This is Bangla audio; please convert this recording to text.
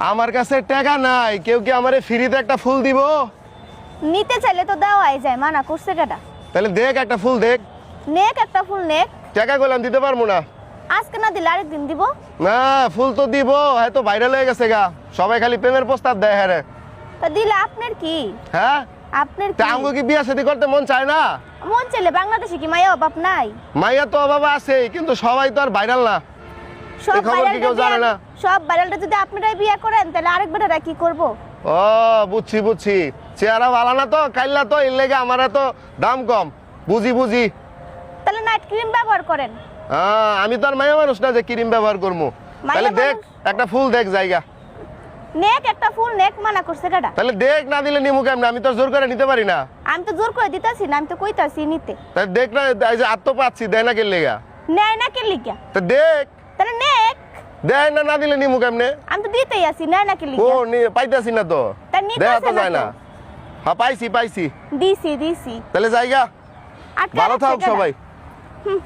আমার কাছে টাকা নাই, কেউ কি আমারে ফ্রিতে একটা ফুল দিব? নিতে চাইলে তো দেওয়াই যায়, মানা করছে কেডা? তাহলে দেখ একটা ফুল দেখ। নেক একটা ফুল নেক। টাকা কইলাম দিতে পারবো না। আজকে না দিলে আরেকদিন দিব। না ফুল তো দিব, হয়তো ভাইরাল হয়ে গেছে গা, সবাই খালি প্রেমের প্রস্তাব দেয়। হ্যাঁ রে। তা দিলে আপনার কি? হ্যাঁ আপনার তা কি? আমাকে কি বিয়া শাদী করতে মন চায় না? মন চাইলে বাংলাদেশে কি মায়া অভাব নাই? মাইয়া তো অভাব আছে, কিন্তু সবাই তো আর ভাইরাল না। সব এই খবর কি কেউ জানে না? সব ভাইরালটা যদি আপনারাই বিয়ে করেন তাহলে আরেক বেটারা কি করব? ও বুঝছি বুঝছি, চেহারা ভালো না তো কাইল্লা তো এর লেগে আমার তো দাম কম। বুঝি বুঝি। তাহলে নাইট ক্রিম ব্যবহার করেন। আমি তো আর মায়া মানুষ না যে ক্রিম ব্যবহার করবো। মাইয়া তাহলে দেখ মানুষ? একটা ফুল দেখ জায়গা। নেক একটা ফুল নেক, মানা করছে কেডা? তাহলে দেখ, না দিলে নিমু কেমনে? আমি তো জোর করে নিতে পারি না। আমি তো জোর করে দিতাছি না, আমি তো কইতাছি নিতে। তাহলে দেখ না, এই যে আত্ম পাচ্ছি, দেয় না কে লেগা? নেয় না কে লিগা? তা দেখ। তাহলে নেক। দেয় না, না দিলে নিমু কেমনে? আমি তো দিতেই আছি, নেয় না কে ও লিগা? পাইতাছি না তো। তা নিতে দেখা আছে তো না যায় না। তো। হ্যাঁ পাইছি পাইছি। দিছি দিছি। তাহলে জায়গা আটকে ভালো রাখছে থাক কেডা? সবাই। হুম।